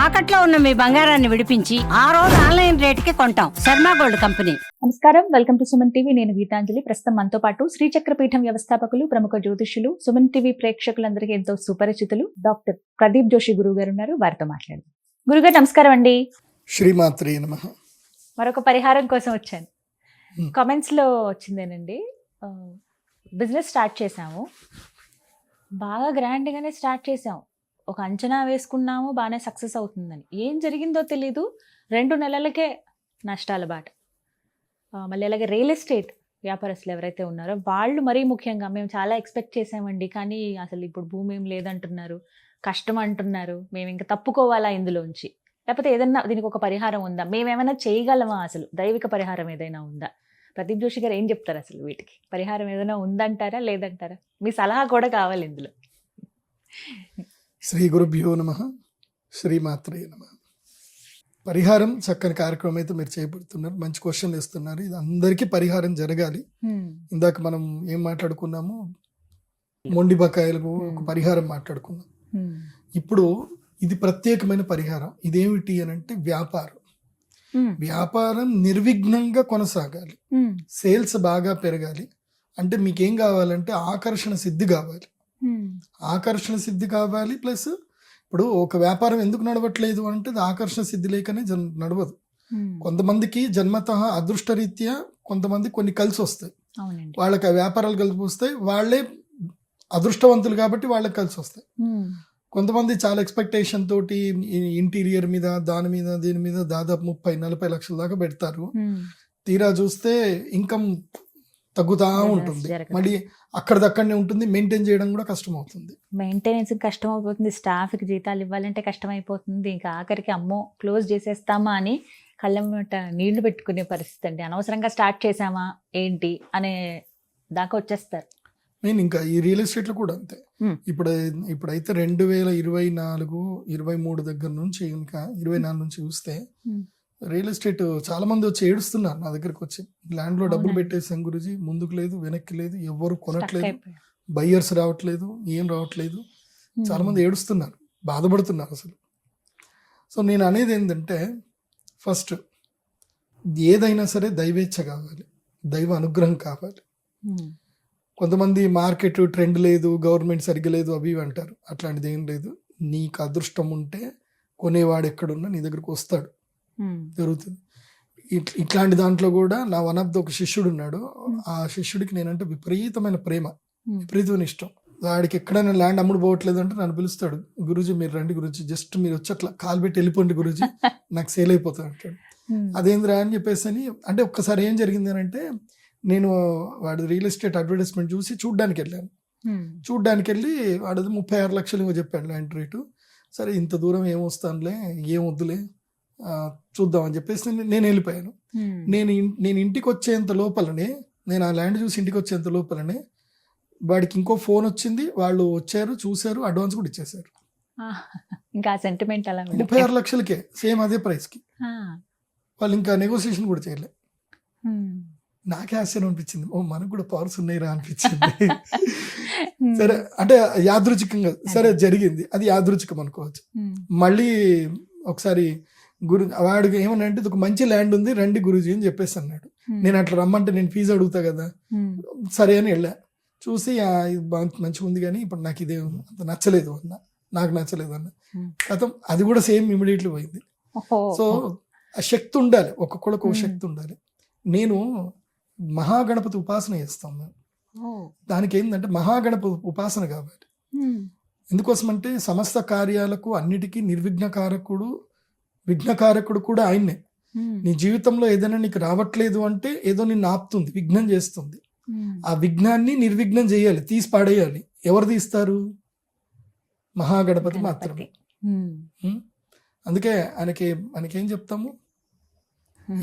తాకట్లో ఉన్న మీ బంగారాన్ని విడిపించి ఆ రోజు ఆన్లైన్ రేటుకి కొంటాం. Sharma gold company. నమస్కారం, వెల్కమ్ టు సుమన్ టీవీ. నేను గీతాంజలి. ప్రస్తుతం మనతో పాటు శ్రీచక్రపీఠం వ్యవస్థాపకులు, ప్రముఖ జ్యోతిష్యులు, సుమన్ టీవీ ప్రేక్షకులందరికీ ఎంతో సుపరిచితులు డాక్టర్ ప్రదీప్ జోషి గురువు గారు ఉన్నారు. వారితో మాట్లాడదాం. గురుగారు నమస్కారం అండి. శ్రీమాత్రే నమః. మరొక పరిహారం కోసం వచ్చాను. కామెంట్స్ లో వచ్చిందేనండి, బిజినెస్ స్టార్ట్ చేసాము, బాగా గ్రాండ్ గానే స్టార్ట్ చేసాము, ఒక అంచనా వేసుకున్నాము, బాగానే సక్సెస్ అవుతుందని. ఏం జరిగిందో తెలీదు, 2 నెలలకే నష్టాల బాట. మళ్ళీ అలాగే రియల్ ఎస్టేట్ వ్యాపారస్తులు ఎవరైతే ఉన్నారో వాళ్ళు మరీ ముఖ్యంగా, మేము చాలా ఎక్స్పెక్ట్ చేసామండి, కానీ అసలు ఇప్పుడు భూమి ఏం లేదంటున్నారు, కష్టం అంటున్నారు, మేము ఇంకా తప్పుకోవాలా ఇందులోంచి, లేకపోతే ఏదన్నా దీనికి ఒక పరిహారం ఉందా, మేమేమైనా చేయగలమా, అసలు దైవిక పరిహారం ఏదైనా ఉందా? ప్రదీప్ జోషి గారు ఏం చెప్తారు, అసలు వీటికి పరిహారం ఏదైనా ఉందంటారా లేదంటారా? మీ సలహా కూడా కావాలి ఇందులో. శ్రీ గురుభ్యో నమః. శ్రీమాత్రే నమః. పరిహారం చక్కని కార్యక్రమం అయితే మీరు చేపడుతున్నారు. మంచి క్వశ్చన్లు ఇస్తున్నారు. ఇది అందరికీ పరిహారం జరగాలి. ఇందాక మనం ఏం మాట్లాడుకున్నాము, మొండి బకాయిలకు ఒక పరిహారం మాట్లాడుకున్నాం. ఇప్పుడు ఇది ప్రత్యేకమైన పరిహారం. ఇదేమిటి అని అంటే వ్యాపారం నిర్విఘ్నంగా కొనసాగాలి, సేల్స్ బాగా పెరగాలి. అంటే మీకేం కావాలంటే ఆకర్షణ సిద్ధి కావాలి. ఆకర్షణ సిద్ధి కావాలి. ప్లస్ ఇప్పుడు ఒక వ్యాపారం ఎందుకు నడవట్లేదు అంటే అది ఆకర్షణ సిద్ధి లేకనే నడవదు. కొంతమందికి జన్మతః అదృష్టరీత్యా కొంతమంది కొన్ని కలిసి వస్తాయి, వాళ్ళకి ఆ వ్యాపారాలు కలిసి వస్తాయి, వాళ్ళే అదృష్టవంతులు కాబట్టి వాళ్ళకి కలిసి వస్తాయి. కొంతమంది చాలా ఎక్స్పెక్టేషన్ తోటి ఇంటీరియర్ మీద దాని మీద దీని మీద దాదాపు 30-40 లక్షల దాకా పెడతారు. తీరా చూస్తే ఇన్కమ్ తగ్గుతా ఉంటుంది, మళ్ళీ అక్కడదక్కడనే ఉంటుంది, మెయింటైన్ చేయడం కూడా కష్టం అవుతుంది. మెయింటెనెన్స్ కష్టం అయిపోతుంది, స్టాఫ్కి జీతాలు ఇవ్వాలంటే కష్టం అయిపోతుంది, ఇంకా ఆఖరికి అమ్మో క్లోజ్ చేసేస్తామా అని కళ్ళెమ్మట నీళ్లు పెట్టుకునే పరిస్థితి అండి. అనవసరంగా స్టార్ట్ చేసామా ఏంటి అనే దాకా వచ్చేస్తారు. నేను ఇంకా ఈ రియల్ ఎస్టేట్లో కూడా అంతే. ఇప్పుడైతే 2024-23 దగ్గర నుంచి, ఇంకా 24 నుంచి చూస్తే రియల్ ఎస్టేట్ చాలా మంది వచ్చి ఏడుస్తున్నారు నా దగ్గరకు వచ్చి. ల్యాండ్ లో డబ్బులు పెట్టేసాం గురుజీ, ముందుకు లేదు వెనక్కి లేదు, ఎవరు కొనట్లేదు, బయ్యర్స్ రావట్లేదు, ఏం రావట్లేదు. చాలా మంది ఏడుస్తున్నారు, బాధపడుతున్నారు అసలు. సో నేను అనేది ఏంటంటే, ఫస్ట్ ఏదైనా సరే దైవేచ్ఛ కావాలి, దైవ అనుగ్రహం కావాలి. కొంతమంది మార్కెట్ ట్రెండ్ లేదు, గవర్నమెంట్ సరిగ్గా లేదు, అవి అంటారు. అట్లాంటిది ఏం లేదు. నీకు అదృష్టం ఉంటే కొనేవాడు ఎక్కడున్నా నీ దగ్గరకు వస్తాడు, జరుగుతుంది. ఇట్లాంటి దాంట్లో కూడా నా వన్ ఆఫ్ ద ఒక శిష్యుడు ఉన్నాడు. ఆ శిష్యుడికి నేనంటే విపరీతమైన ప్రేమ, విపరీతమైన ఇష్టం. వాడికి ఎక్కడైనా ల్యాండ్ అమ్ముడు పోవట్లేదు అంటే నన్ను పిలుస్తాడు, గురూజీ మీరు రండి గురూజీ, జస్ట్ మీరు వచ్చి అట్లా కాలు పెట్టి వెళ్ళిపోండి గురూజీ, నాకు సేల్ అయిపోతాడు అంటాడు. అదేంద్రా అని చెప్పేసి అని. అంటే ఒక్కసారి ఏం జరిగింది అని అంటే, నేను వాడు రియల్ ఎస్టేట్ అడ్వర్టైజ్మెంట్ చూసి చూడ్డానికి వెళ్ళాను. చూడ్డానికి వెళ్ళి వాడు 36 లక్షలు ఏమో చెప్పాడు ల్యాండ్ రేటు. సరే ఇంత దూరం ఏమొస్తానులే, ఏం వద్దులే చూద్దామని చెప్పేసి నేను వెళ్ళిపోయాను. నేను ఇంటికి వచ్చేంత లోపలనే, నేను ఆ ల్యాండ్ చూసి ఇంటికి వచ్చేంత లోపలనే వాడికి ఇంకో ఫోన్ వచ్చింది. వాళ్ళు వచ్చారు, చూశారు, అడ్వాన్స్ కూడా ఇచ్చేసారు. ఇంకా సెంటిమెంట్ అలా 36 లక్షలకే, సేమ్ అదే ప్రైస్కి. వాళ్ళు ఇంకా నెగోసియేషన్ కూడా చేయలే. నాకే ఆశ్చర్యం అనిపించింది, ఓ మనకు కూడా పవర్స్ ఉన్నాయిరా అనిపించింది. సరే అంటే యాదృచ్ఛికంగా సరే జరిగింది, అది యాదృచ్ఛికం అనుకోవచ్చు. మళ్ళీ ఒకసారి వాడికి ఏమన్నా అంటే, ఒక మంచి ల్యాండ్ ఉంది రండి గురూజీ అని చెప్పేసి అన్నాడు. నేను అట్లా రమ్మంటే నేను ఫీజు అడుగుతా కదా, సరే అని వెళ్ళా. చూసి ఇది మంచిగా ఉంది కానీ ఇప్పుడు నాకు ఇదే అంత నచ్చలేదు అన్న, నాకు నచ్చలేదు అన్న. గతం అది కూడా సేమ్ ఇమీడియట్లీ పోయింది. సో ఆ శక్తి ఉండాలి, ఒక్కొక్కళ్ళకు ఒక శక్తి ఉండాలి. నేను మహాగణపతి ఉపాసన చేస్తాను. దానికి ఏంటంటే మహాగణపతి ఉపాసన కావాలి. ఎందుకోసం అంటే సమస్త కార్యాలకు అన్నిటికీ విఘ్నకారకుడు కూడా ఆయన్నే. నీ జీవితంలో ఏదైనా నీకు రావట్లేదు అంటే ఏదో నిన్ను ఆపుతుంది, విఘ్నం చేస్తుంది. ఆ విఘ్నాన్ని నిర్విఘ్నం చేయాలి, తీసి పాడేయాలి. ఎవరు తీస్తారు? మహాగణపతి మాత్రమే. అందుకే ఆయనకేం చెప్తాము,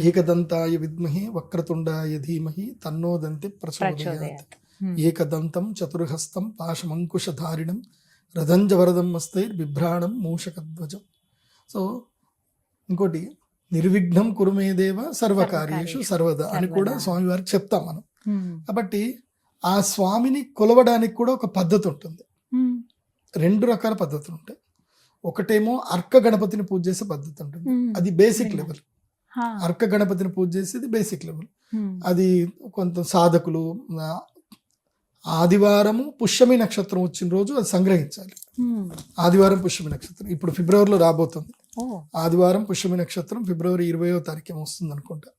ఏకదంతాయ విద్మహి వక్రతుండాయ ధీమహి తన్నో దంతి ప్రచోదయాత్. ఏకదంతం చతుర్హస్తం పాశమంకుశధారిణం రథంజ వరదం వస్తైర్ బిభ్రాణం మూషకధ్వజం. సో ఇంకోటి, నిర్విఘ్నం కురుమేదేవ సర్వకార్యేషు సర్వదా అని కూడా స్వామివారికి చెప్తాం మనం. కాబట్టి ఆ స్వామిని కొలవడానికి కూడా ఒక పద్ధతి ఉంటుంది. 2 రకాల పద్ధతులు ఉంటాయి. ఒకటేమో అర్క గణపతిని పూజ చేసే పద్ధతి ఉంటుంది, అది బేసిక్ లెవెల్. అర్క గణపతిని పూజ చేసేది బేసిక్ లెవెల్. అది కొంత సాధకులు ఆదివారము పుష్యమి నక్షత్రం వచ్చిన రోజు అది సంగ్రహించాలి. ఆదివారం పుష్యమి నక్షత్రం ఇప్పుడు ఫిబ్రవరిలో రాబోతుంది. ఆదివారం పుష్యమి నక్షత్రం ఫిబ్రవరి 20వ తారీఖు వస్తుంది అనుకుంటా.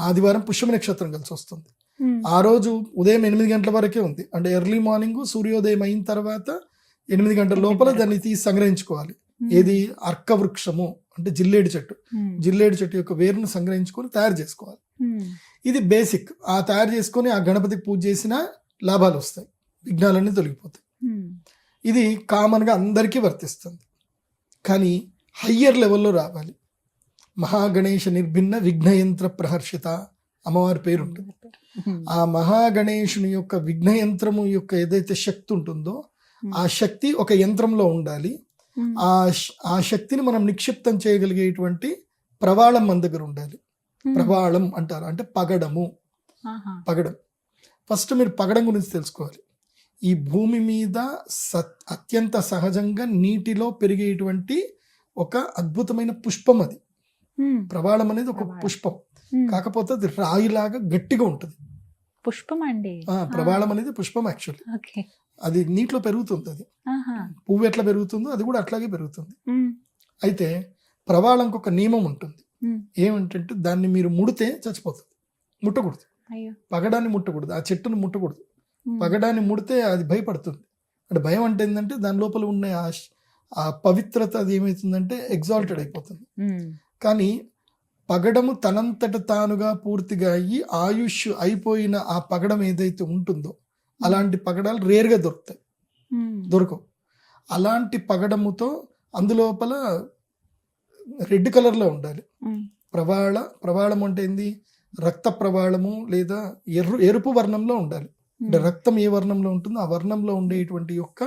ఆదివారం పుష్యమి నక్షత్రం కలిసి వస్తుంది. ఆ రోజు ఉదయం 8 గంటల వరకే ఉంది, అంటే ఎర్లీ మార్నింగ్ సూర్యోదయం అయిన తర్వాత 8 గంటల లోపల దాన్ని తీసి సంగ్రహించుకోవాలి. ఏది అర్క వృక్షము అంటే జిల్లేడు చెట్టు, జిల్లేడు చెట్టు యొక్క వేరును సంగ్రహించుకొని తయారు చేసుకోవాలి. ఇది బేసిక్. ఆ తయారు చేసుకొని ఆ గణపతికి పూజ చేసిన లాభాలు వస్తాయి, విఘ్నాలన్నీ తొలగిపోతాయి. ఇది కామన్ గా అందరికీ వర్తిస్తుంది. కానీ హయ్యర్ లెవెల్లో రావాలి. మహాగణేశ నిర్భిన్న విఘ్నయంత్ర ప్రహర్షిత అమ్మవారి పేరు ఉంటుంది. ఆ మహాగణేశుని యొక్క విఘ్నయంత్రము యొక్క ఏదైతే శక్తి ఉంటుందో ఆ శక్తి ఒక యంత్రంలో ఉండాలి. ఆ శక్తిని మనం నిక్షిప్తం చేయగలిగేటువంటి ప్రవాళం మన దగ్గర ఉండాలి. ప్రవాళం అంటారు అంటే పగడము. పగడం ఫస్ట్ మీరు పగడం గురించి తెలుసుకోవాలి. ఈ భూమి మీద అత్యంత సహజంగా నీటిలో పెరిగేటువంటి ఒక అద్భుతమైన పుష్పం అది. ప్రవాళం అనేది ఒక పుష్పం, కాకపోతే అది రాయిలాగా గట్టిగా ఉంటుంది. పుష్పం అండి, ప్రవాళం అనేది పుష్పం. యాక్చువల్లీ అది నీటిలో పెరుగుతుంది. అది పువ్వు ఎట్లా పెరుగుతుందో అది కూడా అట్లాగే పెరుగుతుంది. అయితే ప్రవాళంకి ఒక నియమం ఉంటుంది. ఏమంటే దాన్ని మీరు ముడితే చచ్చిపోతుంది, ముట్టకూడదు. పగడాన్ని ముట్టకూడదు, ఆ చెట్టును ముట్టకూడదు. పగడాన్ని ముడితే అది భయపడుతుంది. అంటే భయం అంటే ఏంటంటే దాని లోపల ఉన్న ఆ పవిత్రత అది ఏమవుతుందంటే ఎగ్జాల్టెడ్ అయిపోతుంది. కానీ పగడము తనంతట తానుగా పూర్తిగా అయ్యి ఆయుష్ అయిపోయిన ఆ పగడం ఏదైతే ఉంటుందో అలాంటి పగడాలు రేర్గా దొరకవు. అలాంటి పగడముతో అందులోపల రెడ్ కలర్లో ఉండాలి. ప్రవాళం అంటే ఏంది, రక్త ప్రవాళము లేదా ఎరుపు వర్ణంలో ఉండాలి. అంటే రక్తం ఏ వర్ణంలో ఉంటుందో ఆ వర్ణంలో ఉండేటువంటి యొక్క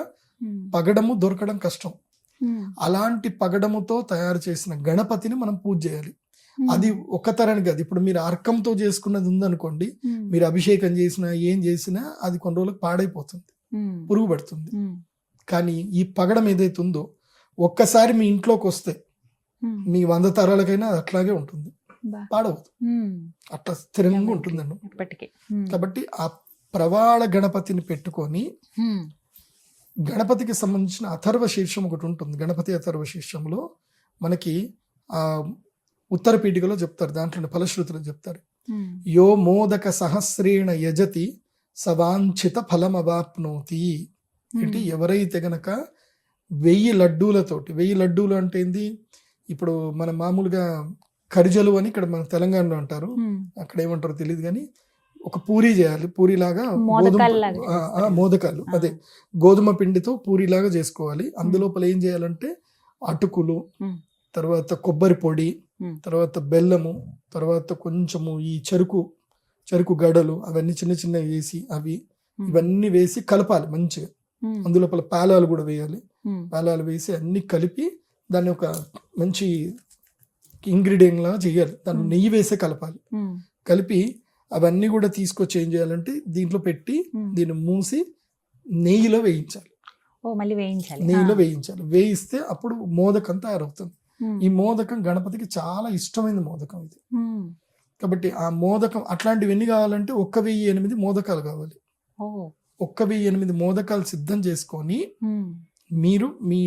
పగడము దొరకడం కష్టం. అలాంటి పగడముతో తయారు చేసిన గణపతిని మనం పూజ చేయాలి. అది ఒక తరానికి కాదు. ఇప్పుడు మీరు అర్కంతో చేసుకున్నది ఉందనుకోండి, మీరు అభిషేకం చేసినా ఏం చేసినా అది కొన్ని రోజులకు పాడైపోతుంది, పురుగు పడుతుంది. కానీ ఈ పగడం ఏదైతే ఉందో ఒక్కసారి మీ ఇంట్లోకి వస్తే మీ 100 తరాలకైనా అది అట్లాగే ఉంటుంది, పాడవద్దు, అట్లా స్థిరంగా ఉంటుందండి ఇప్పటికీ. కాబట్టి ఆ ప్రవాళ గణపతిని పెట్టుకొని గణపతికి సంబంధించిన అథర్వ శీర్షం ఒకటి ఉంటుంది. గణపతి అథర్వ శీర్షంలో మనకి ఆ ఉత్తర పీఠికలో చెప్తారు, దాంట్లో ఫలశ్రుతులు చెప్తారు. యో మోదక సహస్రేణ యజతి సవాంఛిత ఫలమవాప్నోతి. అంటే ఎవరైతే గనక 1000 లడ్డూలతోటి, 1000 లడ్డూలు అంటే ఏంది, ఇప్పుడు మన మామూలుగా కరిజలు అని ఇక్కడ మన తెలంగాణలో అంటారు, అక్కడ ఏమంటారో తెలియదు, కానీ ఒక పూరి చేయాలి. పూరిలాగా మోదకాలు అదే గోధుమ పిండితో పూరిలాగా చేసుకోవాలి. అందులోపల ఏం చేయాలంటే అటుకులు, తర్వాత కొబ్బరి పొడి, తర్వాత బెల్లము, తర్వాత కొంచెము ఈ చెరుకు గడలు అవన్నీ చిన్న చిన్నవి వేసి ఇవన్నీ వేసి కలపాలి మంచిగా. అందులోపల పేలాలు కూడా వేయాలి. పేలాలు వేసి అన్ని కలిపి దాన్ని ఒక మంచి ఇంగ్రీడియంట్ లాగా చేయాలి. దాన్ని నెయ్యి వేసే కలపాలి. కలిపి అవన్నీ కూడా తీసుకొచ్చి ఏం చేయాలంటే దీంట్లో పెట్టి దీన్ని మూసి నెయ్యిలో వేయించాలి. నెయ్యిలో వేయించాలి. వేయిస్తే అప్పుడు మోదకం తయారవుతుంది. ఈ మోదకం గణపతికి చాలా ఇష్టమైన మోదకం ఇది. కాబట్టి ఆ మోదకం అట్లాంటివి ఎన్ని కావాలంటే 1008 మోదకాలు కావాలి. 1008 మోదకాలు సిద్ధం చేసుకొని మీరు మీ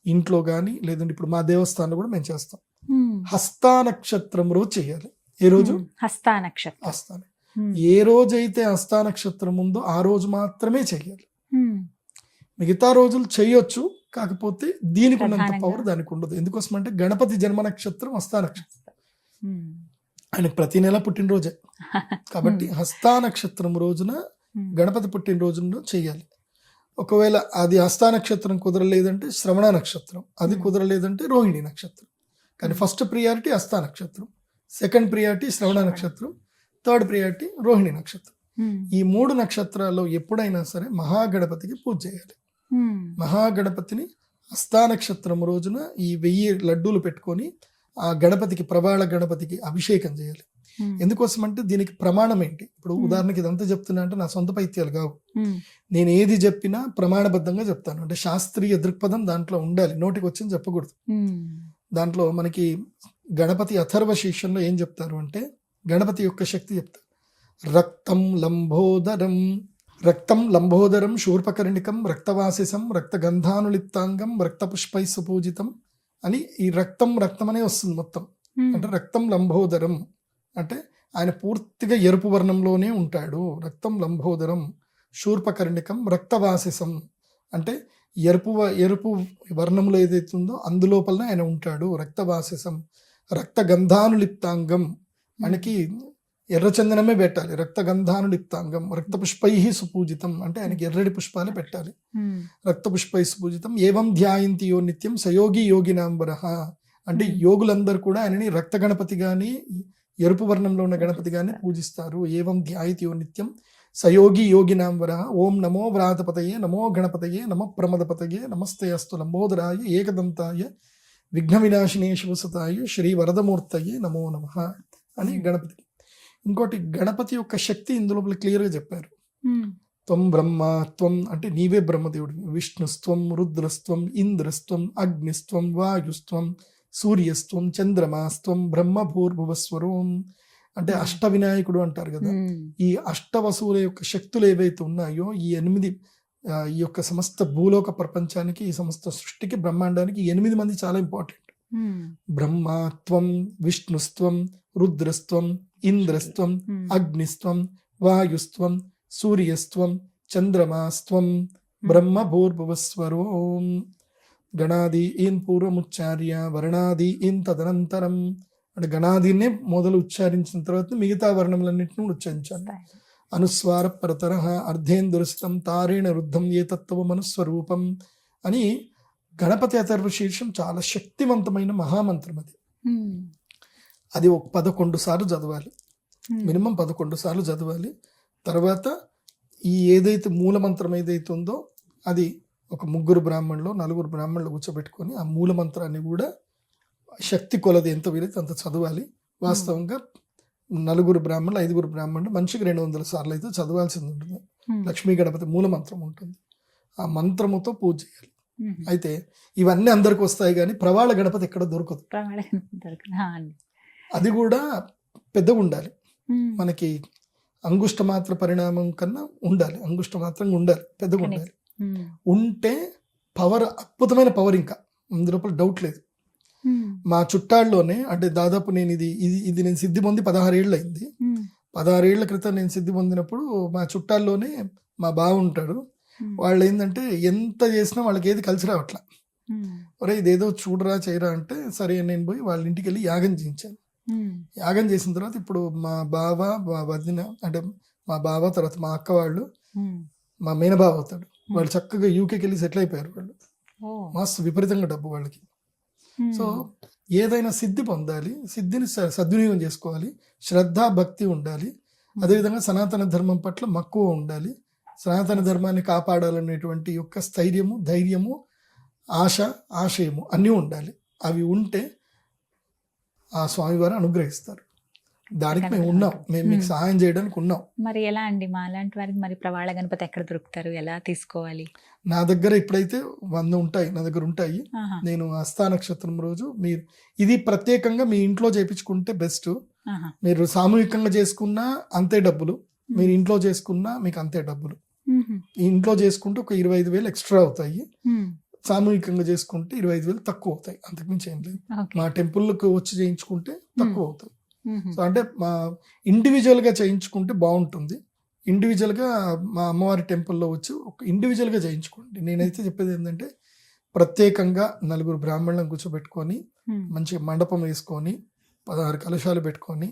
ఇంట్లో కానీ లేదంటే ఇప్పుడు మా దేవస్థానంలో కూడా మేము చేస్తాం. హస్తా నక్షత్రం రోజు చేయాలి. ఏ రోజు? హస్తా. ఏ రోజైతే హస్తా నక్షత్రం ఉందో ఆ రోజు మాత్రమే చేయాలి. మిగతా రోజులు చేయొచ్చు, కాకపోతే దీనికి ఉన్నంత పవర్ దానికి ఉండదు. ఎందుకోసం అంటే గణపతి జన్మ నక్షత్రం హస్తా నక్షత్రం, ఆయన ప్రతి నెల పుట్టినరోజే. కాబట్టి హస్తా నక్షత్రం రోజున గణపతి పుట్టినరోజున చేయాలి. ఒకవేళ అది హస్తా నక్షత్రం కుదరలేదంటే శ్రవణ నక్షత్రం, అది కుదరలేదంటే రోహిణి నక్షత్రం. కానీ ఫస్ట్ ప్రియారిటీ హస్తా నక్షత్రం, సెకండ్ ప్రియారిటీ శ్రవణ నక్షత్రం, థర్డ్ ప్రియారిటీ రోహిణి నక్షత్రం. ఈ 3 నక్షత్రాల్లో ఎప్పుడైనా సరే మహాగణపతికి పూజ చేయాలి. మహాగణపతిని హస్తా నక్షత్రం రోజున ఈ 1000 లడ్డూలు పెట్టుకొని ఆ గణపతికి, ప్రవాళ గణపతికి అభిషేకం చేయాలి. ఎందుకోసం అంటే దీనికి ప్రమాణం ఏంటి? ఇప్పుడు ఉదాహరణకి ఇదంతా చెప్తున్నా అంటే నా సొంత పైత్యాలు కావు. నేను ఏది చెప్పినా ప్రమాణబద్ధంగా చెప్తాను. అంటే శాస్త్రీయ దృక్పథం దాంట్లో ఉండాలి, నోటికి వచ్చింది చెప్పకూడదు. దాంట్లో మనకి గణపతి అథర్వ శీర్షంలో ఏం చెప్తారు అంటే గణపతి యొక్క శక్తి చెప్తారు. రక్తం లంబోదరం శూర్పకర్ణికం రక్తవాసిసం రక్తగంధానులిప్తాంగం రక్తపుష్పై సుపూజితం అని ఈ రక్తం అనే వస్తుంది మొత్తం. అంటే రక్తం లంబోదరం అంటే ఆయన పూర్తిగా ఎరుపు వర్ణంలోనే ఉంటాడు. రక్తం లంబోదరం శూర్పకర్ణికం రక్తవాసిసం అంటే ఎరుపు వర్ణంలో ఏదైతే ఉందో అందులోపలనే ఆయన ఉంటాడు. రక్తవాసిసం రక్తగంధానులిప్తాంగం ఆయనకి ఎర్రచందనమే పెట్టాలి. రక్తగంధానులిప్తాంగం రక్తపుష్పై సుపూజితం అంటే ఆయనకి ఎర్రటి పుష్పాలే పెట్టాలి. రక్తపుష్పై సుపూజితం ఏవం ధ్యాయంతి యో నిత్యం సయోగి యోగినాంబరః అంటే యోగులందరూ కూడా ఆయనని రక్త గణపతి గాని ఎరుపు వర్ణంలో ఉన్న గణపతి గాని పూజిస్తారు. ఏవం ధ్యాయతి యో నిత్యం సయోగి యోగినాంబరః ఓం నమో వ్రాతపతయే నమో గణపతయే నమ ప్రమదపతయే నమస్తే అస్తు లంబోదరాయ ఏకదంతాయ విఘ్న వినాశినే శివసుతాయ శ్రీ వరదమూర్తయే నమో నమః అని గణపతికి. ఇంకోటి గణపతి యొక్క శక్తి ఇందులో క్లియర్గా చెప్పారు. త్వం బ్రహ్మ త్వం అంటే నీవే బ్రహ్మదేవుడు. విష్ణుస్త్వం రుద్రస్త్వం ఇంద్రస్త్వం అగ్నిస్త్వం వాయుస్త్వం సూర్యస్త్వం చంద్రమాస్త్వం బ్రహ్మ భూర్భువస్వరం అంటే అష్ట వినాయకుడు అంటారు కదా. ఈ అష్టవసువుల యొక్క శక్తులు ఏవైతే ఉన్నాయో ఈ 8 ఈ యొక్క సమస్త భూలోక ప్రపంచానికి ఈ సమస్త సృష్టికి బ్రహ్మాండానికి 8 మంది చాలా ఇంపార్టెంట్. బ్రహ్మత్వం విష్ణుస్త్వం రుద్రస్త్వం ఇంద్రస్త్వం అగ్నిస్త్వం వాయుస్త్వం సూర్యస్త్వం చంద్రమాస్త్వం బ్రహ్మ భూర్భువస్వరం గణాది ఈన్ పూర్వముచ్చార్య వర్ణాది ఈన్ తదనంతరం అంటే గణాదినే మొదలు ఉచ్చారించిన తర్వాత మిగతా వర్ణములన్నింటినీ ఉచ్చరించాలి. అనుస్వార పరతర అర్ధేందురస్థం తారేణ రుద్ధం ఏ తత్వం అనుస్వరూపం అని గణపతి అథర్వ శీర్షం చాలా శక్తివంతమైన మహామంత్రం. అది ఒక 11 సార్లు చదవాలి, మినిమం 11 సార్లు చదవాలి. తర్వాత ఈ ఏదైతే మూలమంత్రం ఏదైతే ఉందో అది ఒక 3 బ్రాహ్మణులు 4 బ్రాహ్మణులు కూర్చోబెట్టుకొని ఆ మూలమంత్రాన్ని కూడా శక్తి కొలది ఎంత వీలైతే అంత చదవాలి. వాస్తవంగా 4 బ్రాహ్మణులు 5 బ్రాహ్మణులు మనిషికి 200 సార్లు అయితే చదవాల్సింది ఉంటుంది. లక్ష్మీ గణపతి మూలమంత్రం ఉంటుంది, ఆ మంత్రముతో పూజ చేయాలి. అయితే ఇవన్నీ అందరికి వస్తాయి కానీ ప్రవాళ గణపతి ఎక్కడ దొరకదు. అది కూడా పెద్దగా ఉండాలి, మనకి అంగుష్ట మాత్ర పరిణామం కన్నా ఉండాలి, అంగుష్ట మాత్రంగా ఉండాలి, పెద్దగా ఉండాలి. ఉంటే పవర్ అద్భుతమైన పవర్, ఇంకా అందులోపల డౌట్ లేదు. మా చుట్టాల్లోనే అంటే దాదాపు నేను ఇది నేను సిద్ధి పొంది 16 ఏళ్ళు అయింది. 16 ఏళ్ల క్రితం నేను సిద్ధి పొందినప్పుడు మా చుట్టాల్లోనే మా బావ ఉంటాడు. వాళ్ళు ఏంటంటే ఎంత చేసినా వాళ్ళకి ఏది కలిసి రావట్లా. ఒరే ఇదేదో చూడరా చేయరా అంటే సరే నేను పోయి వాళ్ళ ఇంటికి వెళ్ళి యాగం చేయించాను. యాగం చేసిన తర్వాత ఇప్పుడు మా బావ మా వదిన అంటే మా బావ తర్వాత మా అక్క వాళ్ళు మా మేనబావ అవుతాడు. వాళ్ళు చక్కగా యూకేకి వెళ్ళి సెటిల్ అయిపోయారు. వాళ్ళు మస్తు విపరీతంగా డబ్బు వాళ్ళకి. సో ఏదైనా సిద్ధి పొందాలి, సిద్ధిని సద్వినియోగం చేసుకోవాలి, శ్రద్ధ భక్తి ఉండాలి. అదేవిధంగా సనాతన ధర్మం పట్ల మక్కువ ఉండాలి, సనాతన ధర్మాన్ని కాపాడాలనేటువంటి యొక్క స్థైర్యము ధైర్యము ఆశయము అన్నీ ఉండాలి. అవి ఉంటే ఆ స్వామివారు అనుగ్రహిస్తారు. దానికి మేము ఉన్నాం, మేము మీకు సహాయం చేయడానికి ఉన్నాం. మరి ఎలా అండి మా అలాంటి వారికి మరి ప్రవాళ గణపతి ఎక్కడ దొరుకుతారు, ఎలా తీసుకోవాలి? నా దగ్గర ఇప్పుడైతే 100 ఉంటాయి, నా దగ్గర ఉంటాయి. నేను హస్తా నక్షత్రం రోజు మీరు ఇది ప్రత్యేకంగా మీ ఇంట్లో చేయించుకుంటే బెస్ట్. మీరు సామూహికంగా చేసుకున్నా అంతే డబ్బులు, మీరు ఇంట్లో చేసుకున్నా మీకు అంతే డబ్బులు. ఇంట్లో చేసుకుంటే ఒక 25,000 ఎక్స్ట్రా అవుతాయి, సామూహికంగా చేసుకుంటే 25,000 తక్కువ అవుతాయి, అంతకుమించి ఏం లేదు. మా టెంపుల్కి వచ్చి చేయించుకుంటే తక్కువ అవుతాయి. సో అంటే మా ఇండివిజువల్గా చేయించుకుంటే బాగుంటుంది. ఇండివిజువల్గా మా అమ్మవారి టెంపుల్లో వచ్చి ఒక ఇండివిజువల్గా చేయించుకోండి. నేనైతే చెప్పేది ఏంటంటే ప్రత్యేకంగా 4 బ్రాహ్మణులను కూర్చోబెట్టుకొని మంచిగా మండపం వేసుకొని 16 కలశాలు పెట్టుకొని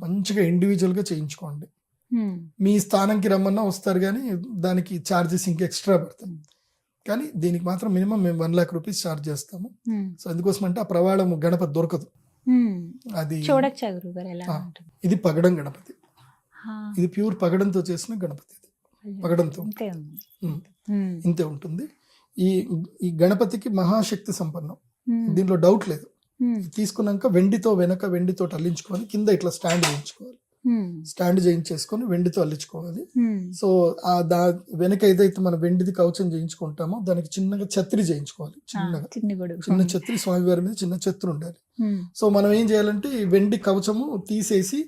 మంచిగా ఇండివిజువల్గా చేయించుకోండి. మీ స్థానంకి రమ్మన్నా వస్తారు కానీ దానికి ఛార్జెస్ ఇంకా ఎక్స్ట్రా పడతాయి. కానీ దీనికి మాత్రం మినిమం మేము 1 lakh రూపీస్ ఛార్జ్ చేస్తాము. సో అందుకోసం అంటే ఆ ప్రవాళం గణపతి దొరకదు. అది ఇది పగడం గణపతి, ఇది ప్యూర్ పగడంతో చేసిన గణపతి. పగడంతో ఇంతే ఉంటుంది. ఈ గణపతికి మహాశక్తి సంపన్నం, దీంట్లో డౌట్ లేదు. తీసుకున్నాక వెండితో వెండితో అల్లించుకొని కింద ఇట్లా స్టాండ్ చేయించుకోవాలి. స్టాండ్ చేయించేసుకొని వెండితో అల్లించుకోవాలి. సో వెనక ఏదైతే మనం వెండిది కవచం చేయించుకుంటామో దానికి చిన్నగా ఛత్రి చేయించుకోవాలి. చిన్న ఛత్రి, స్వామివారి మీద చిన్న ఛత్రి ఉండాలి. సో మనం ఏం చేయాలంటే ఈ వెండి కవచము తీసేసి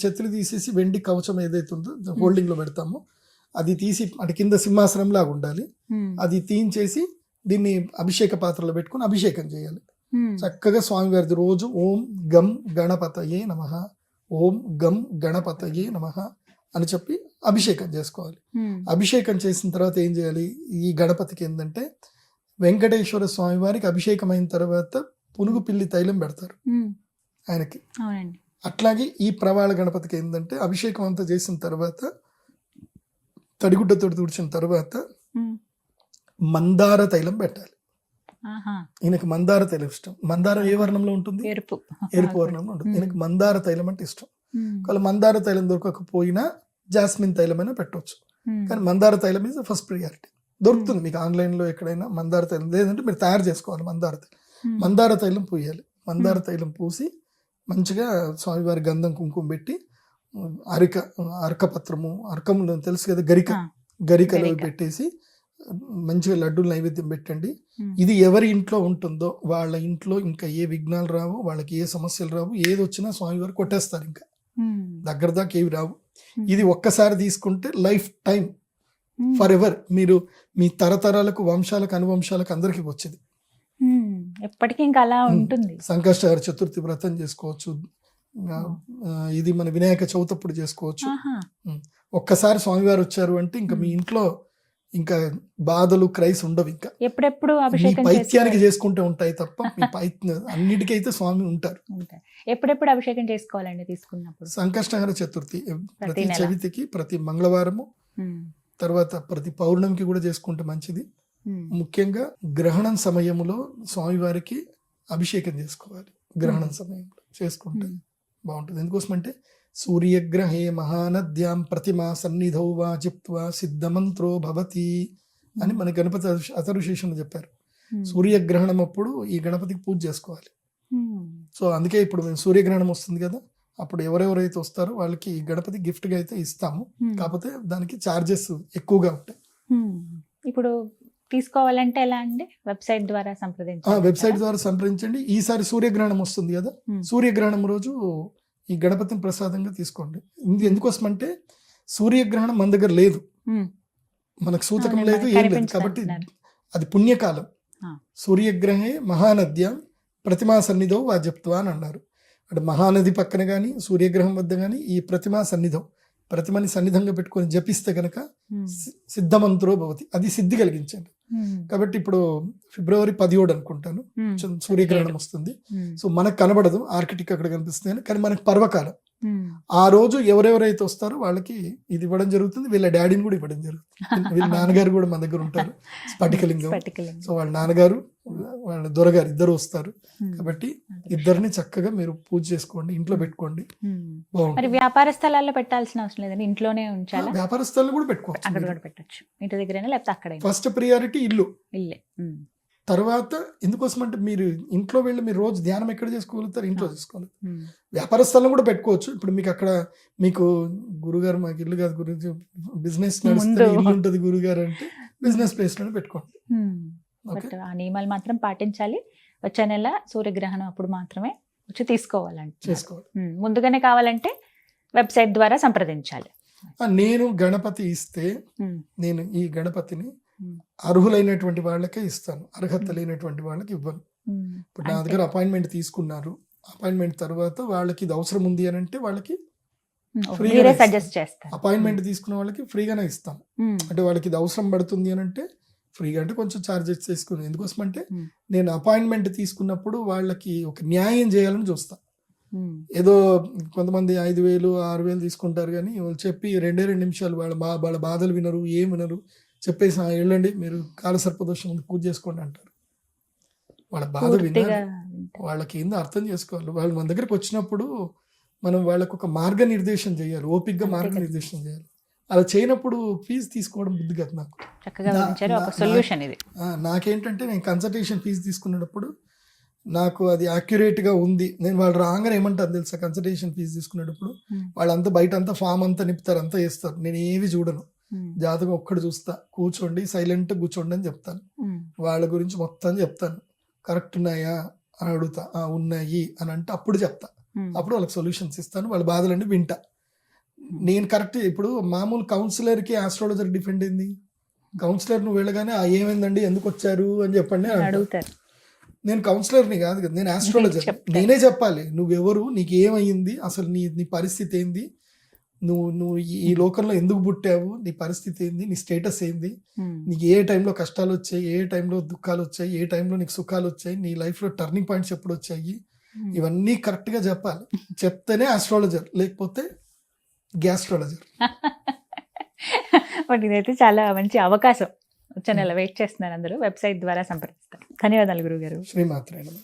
ఛత్రి తీసేసి వెండి కవచం ఏదైతే ఉందో హోల్డింగ్ లో పెడతామో అది తీసి అటు కింద సింహాసనం లాగా ఉండాలి. అది తీయించేసి దీన్ని అభిషేక పాత్రలో పెట్టుకుని అభిషేకం చేయాలి. చక్కగా స్వామివారిది రోజు ఓం గం గణపతయే నమః, ఓం గం గణపతయే నమః అని చెప్పి అభిషేకం చేసుకోవాలి. అభిషేకం చేసిన తర్వాత ఏం చేయాలి, ఈ గణపతికి ఏంటంటే వెంకటేశ్వర స్వామి వారికి అభిషేకం అయిన తర్వాత పునుగు పిల్లి తైలం పెడతారు ఆయనకి. అట్లాగే ఈ ప్రవాళ గణపతికి ఏంటంటే అభిషేకం అంతా చేసిన తర్వాత తడిగుడ్డతో తుడిచిన తర్వాత మందార తైలం పెట్టాలి. ఈయనకు మందార తైలం ఇష్టం. మందారం ఏ వర్ణంలో ఉంటుంది? ఎరుపు వర్ణంలో ఉంటుంది. ఈయనకు మందార తైలం అంటే ఇష్టం. ఒకవేళ మందార తైలం దొరకకపోయినా జాస్మిన్ తైలం అయినా పెట్టవచ్చు. కానీ మందార తైలం ఇస్ ఫస్ట్ ప్రియారిటీ. దొరుకుతుంది మీకు ఆన్లైన్ లో ఎక్కడైనా మందార తైలం, లేదంటే మీరు తయారు చేసుకోవాలి మందార తైలం. మందార తైలం పూయాలి. మందార తైలం పూసి మంచిగా స్వామివారి గంధం కుంకుమ పెట్టి అరకపత్రము, అరకము తెలుసు కదా, గరికలో పెట్టేసి మంచిగా లడ్డూలు నైవేద్యం పెట్టండి. ఇది ఎవరి ఇంట్లో ఉంటుందో వాళ్ళ ఇంట్లో ఇంకా ఏ విఘ్నాలు రావు, వాళ్ళకి ఏ సమస్యలు రావు. ఏది వచ్చినా స్వామివారు కొట్టేస్తారు, ఇంకా దగ్గర దాకా ఏవి రావు. ఇది ఒక్కసారి తీసుకుంటే లైఫ్ టైం ఫర్ ఎవర్ మీరు మీ తరతరాలకు, వంశాలకు, అనువంశాలకు అందరికి వచ్చేది. ఎప్పటికీ ఇంకా అలా ఉంటుంది. సంకష్టహర చతుర్థి వ్రతం చేసుకోవచ్చు. ఇది మన వినాయక చవితప్పుడు చేసుకోవచ్చు. ఒక్కసారి స్వామివారు వచ్చారు అంటే ఇంకా మీ ఇంట్లో ఇంకా బాధలు, క్రైస్ ఉండవు. ఇంకా ఎప్పుడెప్పుడు పైత్యానికి చేసుకుంటూ ఉంటాయి తప్ప మీ అన్నిటికైతే స్వామి ఉంటారు. ఎప్పుడెప్పుడు అభిషేకం చేసుకోవాలండి తీసుకున్నప్పుడు? సంకష్టహర చతుర్థి ప్రతి చవితికి, ప్రతి మంగళవారము, తర్వాత ప్రతి పౌర్ణమికి కూడా చేసుకుంటే మంచిది. ముఖ్యంగా గ్రహణం సమయంలో స్వామివారికి అభిషేకం చేసుకోవాలి. గ్రహణం సమయంలో చేసుకుంటే బాగుంటుంది. ఎందుకోసమంటే సూర్యగ్రహే మహానద్యాం ప్రతిమా సన్నిధౌ వా జిప్త్వా సిద్ధమంత్రో భవతి అని మన గణపతి అథర్వశీర్షంలో చెప్పారు. సూర్యగ్రహణం అప్పుడు ఈ గణపతికి పూజ చేసుకోవాలి. సో అందుకే ఇప్పుడు మేము సూర్యగ్రహణం వస్తుంది కదా, అప్పుడు ఎవరెవరైతే వస్తారో వాళ్ళకి ఈ గణపతి గిఫ్ట్ గా అయితే ఇస్తాము. కాకపోతే దానికి చార్జెస్ ఎక్కువగా ఉంటాయి. ఇప్పుడు తీసుకోవాలంటే ఎలా అండి? వెబ్సైట్ ద్వారా సంప్రదించండి. వెబ్సైట్ ద్వారా సంప్రదించండి. ఈసారి సూర్యగ్రహణం వస్తుంది కదా, సూర్యగ్రహణం రోజు ఈ గణపతిని ప్రసాదంగా తీసుకోండి. ఎందుకోసం అంటే సూర్యగ్రహణం మన దగ్గర లేదు, మనకు సూతకం లేదు, ఏం లేదు. కాబట్టి అది పుణ్యకాలం. సూర్యగ్రహే మహానద్యాం ప్రతిమా సన్నిధౌ వా జిప్త్వా అని అన్నారు. అంటే మహానది పక్కన కానీ సూర్యగ్రహం వద్ద కానీ ఈ ప్రతిమా సన్నిధం, ప్రతిమని సన్నిధంగా పెట్టుకొని జపిస్తే గనక సిద్ధమంత్రో భవతి, అది సిద్ధి కలిగించండి. కాబట్టి ఇప్పుడు ఫిబ్రవరి 17 అనుకుంటాను సూర్యగ్రహణం వస్తుంది. సో మనకు కనబడదు, ఆర్కిటిక్ అక్కడ కనిపిస్తుంది, కానీ మనకు పర్వకాలం. ఆ రోజు ఎవరెవరైతే వస్తారో వాళ్ళకి ఇది ఇవ్వడం జరుగుతుంది. వీళ్ళ డాడీని కూడా ఇవ్వడం జరుగుతుంది. వీళ్ళ నాన్నగారు కూడా మన దగ్గర ఉంటారు, స్ఫటికలింగం. సో వాళ్ళ నాన్నగారు, వాళ్ళ దొరగారు ఇద్దరు వస్తారు. కాబట్టి ఇద్దరిని చక్కగా మీరు పూజ చేసుకోండి, ఇంట్లో పెట్టుకోండి. మరి వ్యాపార స్థలాల్లో పెట్టాల్సిన అవసరం లేదండి, ఇంట్లోనే ఉంచాలా? వ్యాపార స్థలాల్లో కూడా పెట్టుకోవచ్చు, అక్కడ కూడా పెట్టచ్చు, ఇంటి దగ్గర లేకపోతే అక్కడ. ఫస్ట్ ప్రియారిటీ ఇల్లే. తర్వాత ఎందుకోసం అంటే మీరు ఇంట్లో వెళ్ళి మీరు రోజు ధ్యానం ఎక్కడ చేసుకోగలుగుతారు? ఇంట్లో చేసుకోవాలి. వ్యాపార స్థలం కూడా పెట్టుకోవచ్చు. ఇప్పుడు మీకు అక్కడ మీకు గురుగారు మాకు ఇల్లు కాదు గురించి బిజినెస్ నడుస్తుంది, ఇల్లు ఉంటుంది గురుగారు అంటే బిజినెస్ ప్లేస్ లోనే పెట్టుకోండి. ఆ నియమాలు మాత్రం పాటించాలి. వచ్చే నెల సూర్యగ్రహణం అప్పుడు మాత్రమే వచ్చి తీసుకోవాలంటే చేసుకోవాలి. ముందుగానే కావాలంటే వెబ్సైట్ ద్వారా సంప్రదించాలి. నేను గణపతి ఇస్తే నేను ఈ గణపతిని అర్హులైనటువంటి వాళ్ళకే ఇస్తాను, అర్హత లేనటువంటి వాళ్ళకి ఇవ్వను. ఇప్పుడు నా దగ్గర అపాయింట్మెంట్ తీసుకున్నారు, అపాయింట్మెంట్ తర్వాత వాళ్ళకి ఇది అవసరం ఉంది అని అంటే వాళ్ళకి ఫ్రీగా సజెస్ట్ చేస్తాను. అపాయింట్మెంట్ తీసుకున్న వాళ్ళకి ఫ్రీగానే ఇస్తాను. అంటే వాళ్ళకి ఇది అవసరం పడుతుంది అని అంటే ఫ్రీగా, అంటే కొంచెం చార్జెస్ చేసుకుని. ఎందుకోసం అంటే నేను అపాయింట్మెంట్ తీసుకున్నప్పుడు వాళ్ళకి ఒక న్యాయం చేయాలని చూస్తాను. ఏదో కొంతమంది 5,000 6,000 తీసుకుంటారు, కానీ వాళ్ళు చెప్పి 2 నిమిషాలు వాళ్ళ బాధలు వినరు, ఏం వినరు, చెప్పేసి వెళ్ళండి మీరు కాలసర్పదోషం ముందు పూజ చేసుకోండి అంటారు. వాళ్ళ బాధ వినాలి, వాళ్ళకి ఏందో అర్థం చేసుకోవాలి. వాళ్ళు మన దగ్గరికి వచ్చినప్పుడు మనం వాళ్ళకు ఒక మార్గనిర్దేశం చేయాలి, ఓపికగా మార్గనిర్దేశం చేయాలి. అలా చేయనప్పుడు ఫీజు తీసుకోవడం బుద్ధి కాదు నాకు. నాకేంటంటే నేను కన్సల్టేషన్ ఫీజు తీసుకునేటప్పుడు నాకు అది accurate గా ఉంది. నేను వాళ్ళు రాగానే ఏమంటాను తెలుసా, కన్సల్టేషన్ ఫీజు తీసుకునేటప్పుడు వాళ్ళంతా బయట అంతా ఫామ్ అంతా నింపుతారు, అంతా చేస్తారు. నేను ఏవి చూడను, జాతకం ఒక్కటి చూస్తా, కూర్చోండి సైలెంట్ కూర్చోండి అని చెప్తాను. వాళ్ళ గురించి మొత్తం చెప్తాను. కరెక్ట్ ఉన్నాయా అని అడుగుతా, ఉన్నాయి అని అంటే అప్పుడు చెప్తా. అప్పుడు వాళ్ళకి సొల్యూషన్స్ ఇస్తాను, వాళ్ళ బాధలన్నీ వింటా. నేను కరెక్ట్. ఇప్పుడు మామూలు కౌన్సిలర్కి ఆస్ట్రాలజర్ డిఫరెంట్ ఏంది? కౌన్సిలర్ నువ్వు వెళ్ళగానే ఏమైందండి, ఎందుకు వచ్చారు అని చెప్పండి అని అంటారు. అడుగుతారు. నేను కౌన్సిలర్ని కాదు కదా, నేను ఆస్ట్రాలజర్. చెప్తారు. నేనే చెప్పాలి నువ్వెవరు, నీకు ఏమయ్యింది, అసలు నీ పరిస్థితి ఏంది, నువ్వు ఈ లోకంలో ఎందుకు పుట్టావు, నీ పరిస్థితి ఏంది, నీ స్టేటస్ ఏంది, నీకు ఏ టైంలో కష్టాలు వచ్చాయి, ఏ టైంలో దుఃఖాలు వచ్చాయి, ఏ టైంలో నీకు సుఖాలు వచ్చాయి, నీ లైఫ్లో టర్నింగ్ పాయింట్స్ ఎప్పుడు వచ్చాయి, ఇవన్నీ కరెక్ట్గా చెప్పాలి. చెప్తేనే ఆస్ట్రాలజర్, లేకపోతే గ్యాస్ట్రాలజర్. బట్ ఇదైతే చాలా మంచి అవకాశం. వచ్చే నెల వెయిట్ చేస్తున్నారు అందరూ. వెబ్సైట్ ద్వారా సంప్రదిస్తారు. ధన్యవాదాలు గురుగారు. శ్రీమాత్రేనమః.